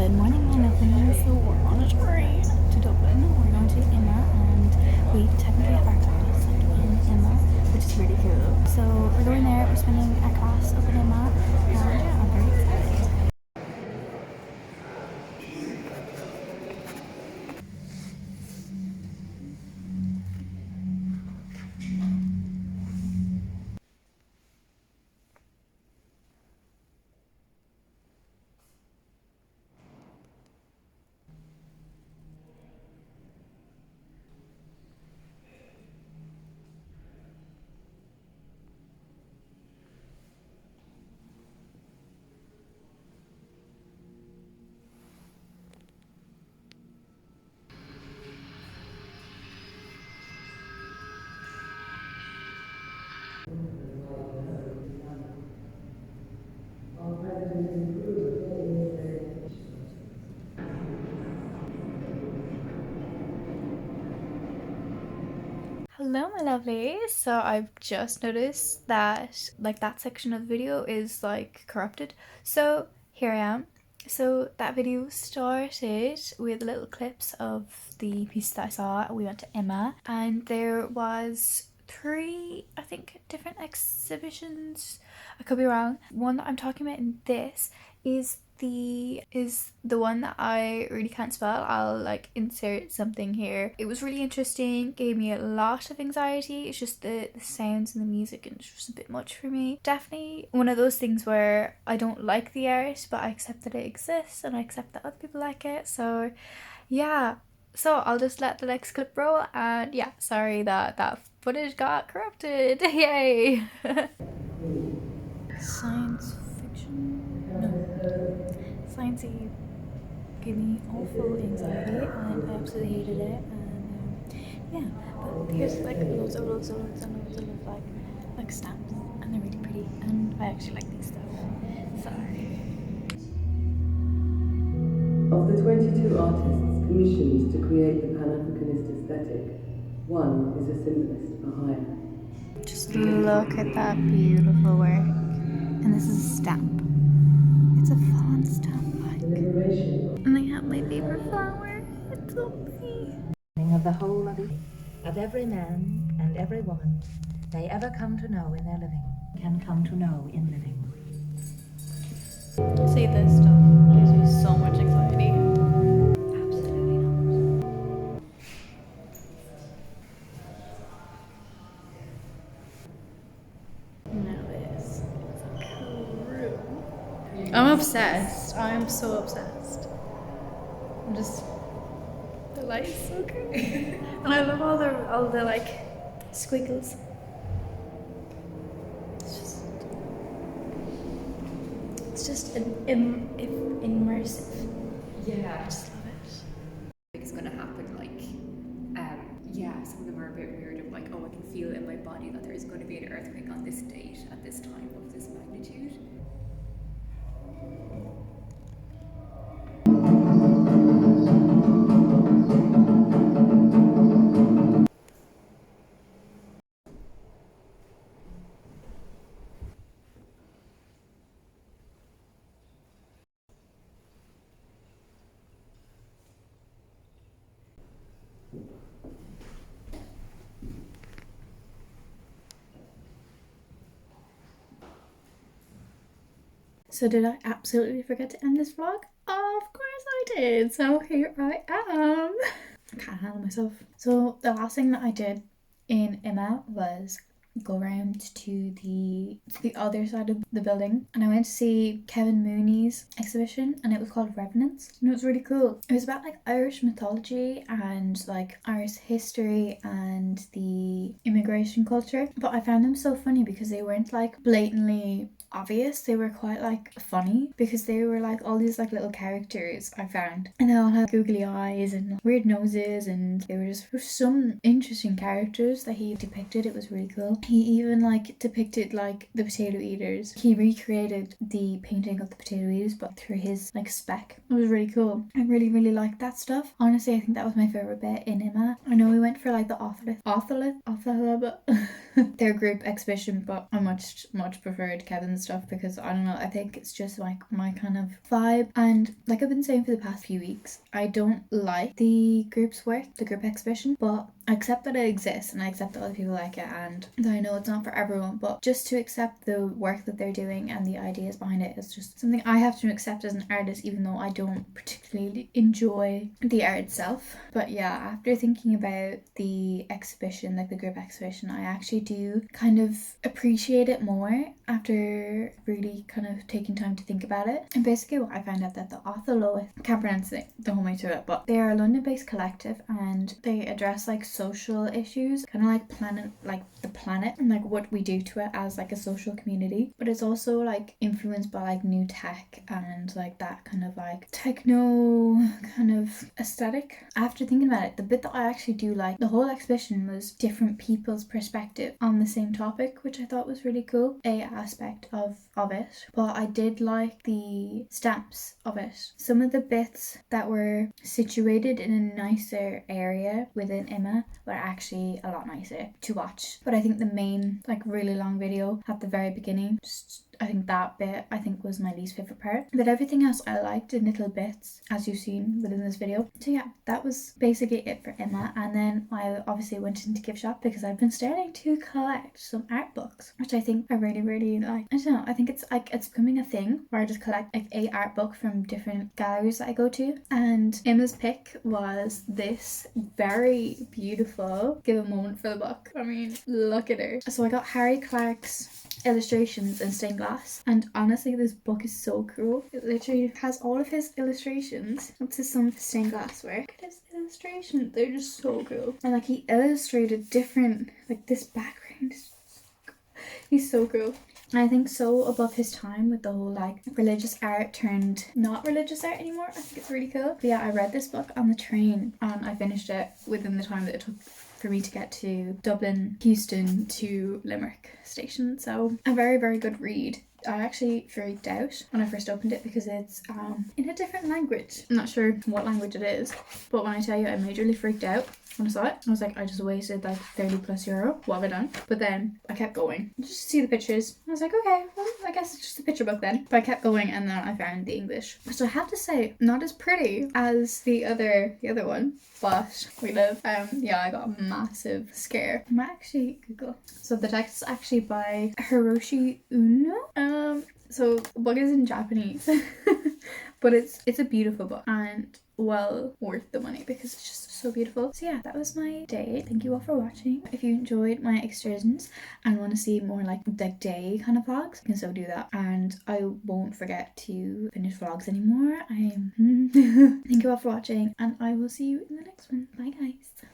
Good morning, my lovelies. So we're on a train to Dublin. We're going to Imma, and we technically have our class like in Imma, which is really cool. So we're going there. We're spending our class up in Imma, and yeah, I'm very excited. Hello, my lovelies. So I've just noticed that like that section of the video is like corrupted. So here I am. So that video started with little clips of the pieces that I saw. We went to Imma, and there was three, I think, different exhibitions. I could be wrong. One that I'm talking about in this is the one that I really can't spell. I'll like insert something here. It was really interesting, gave me a lot of anxiety. It's just the sounds and the music, and it's just a bit much for me. Definitely one of those things where I don't like the art, but I accept that it exists and I accept that other people like it. So yeah, so I'll just let the next clip roll, and yeah, sorry that that footage got corrupted. Yay. Science fiction? No. Sciencey gave me awful anxiety, and I absolutely hated it. And yeah, but here's like loads of like stamps, and they're really pretty, and I actually like these stuff. Sorry. Of the 22 artists commissioned to create the Pan-Africanist aesthetic, one is a symbolist for hire. Just look at that beautiful work. And this is a stamp. It's a fawn stamp, like. And they have my favorite flower. It's so pretty. Of the whole of every man and every woman they ever come to know in their living can come to know in living. See, this stuff gives me so much anxiety. Absolutely not. Now this is a cool room. I'm obsessed. I'm so obsessed. I'm just, the light is so good. And I love all the like squiggles. It's just immersive. Yeah, I just love it. it's gonna happen. Like, yeah, some of them are a bit weird. Of like, oh, I can feel in my body that there is going to be an earthquake on this date at this time of this magnitude. So did I absolutely forget to end this vlog? Of course I did. So here I am. I can't handle myself. So the last thing that I did in Imma was go around to the other side of the building, and I went to see Kevin Mooney's exhibition, and it was called Revenants, and it was really cool. It was about like Irish mythology and like Irish history and the immigration culture, but I found them so funny because they weren't like blatantly obvious. They were quite like funny because they were like all these like little characters I found, and they all had googly eyes and weird noses, and they were just some interesting characters that he depicted. It was really cool. He even like depicted like the potato eaters. He recreated the painting of the potato eaters but through his like spec. It was really cool. I really liked that stuff. Honestly, I think that was my favorite bit in Imma. I know we went for like the their group exhibition, but I much preferred Kevin's stuff because I don't know, I think it's just like my kind of vibe. And like I've been saying for the past few weeks, I don't like the group's work, the group exhibition, but I accept that it exists and I accept that other people like it, and that I know it's not for everyone, but just to accept the work that they're doing and the ideas behind it is just something I have to accept as an artist, even though I don't particularly enjoy the art itself. But yeah, after thinking about the exhibition, like the group exhibition, I actually do kind of appreciate it more after really kind of taking time to think about it. And basically what I found out that the author Lois, I can't pronounce it the whole way through it, but they are a London-based collective and they address like social issues, kind of like the planet and like what we do to it as like a social community. But it's also like influenced by like new tech and like that kind of like techno kind of aesthetic. After thinking about it, the bit that I actually do like the whole exhibition was different people's perspective on the same topic, which I thought was really cool, a aspect of it. But I did like the stamps of it. Some of the bits that were situated in a nicer area within Imma were actually a lot nicer to watch. But I think the main like really long video at the very beginning, I think that bit was my least favourite part. But everything else I liked in little bits, as you've seen within this video. So yeah, that was basically it for Imma. And then I obviously went into gift shop because I've been starting to collect some art books, which I think I really, really like. I don't know, I think it's like it's becoming a thing where I just collect like a art book from different galleries that I go to. And Imma's pick was this very beautiful, give a moment for the book. I mean, look at her. So I got Harry Clarke's illustrations in stained glass, and honestly this book is so cool. It literally has all of his illustrations up to some stained glass work. Look at his illustrations, they're just so cool. And like he illustrated different, like this background is so cool. He's so cool. And I think so above his time with the whole like religious art turned not religious art anymore. I think it's really cool. But yeah, I read this book on the train and I finished it within the time that it took for me to get to Dublin, Houston to Limerick station. So a very, very good read. I actually freaked out when I first opened it because it's in a different language. I'm not sure what language it is, but when I tell you I majorly freaked out when I saw it. I was like, I just wasted like 30 plus euro. What have I done? But then I kept going just to see the pictures. I was like, okay, well, I guess it's just a picture book then. But I kept going and then I found the English, which I have to say, not as pretty as the other one. But we live. Yeah, I got a massive scare. I might actually Google. So the text is actually by Hiroshi Uno. So the book is in Japanese, but it's a beautiful book and well worth the money because it's just so beautiful. So yeah, that was my day. Thank you all for watching. If you enjoyed my excursions and want to see more like the day kind of vlogs, you can so do that. And I won't forget to finish vlogs anymore. Thank you all for watching and I will see you in the next one. Bye guys.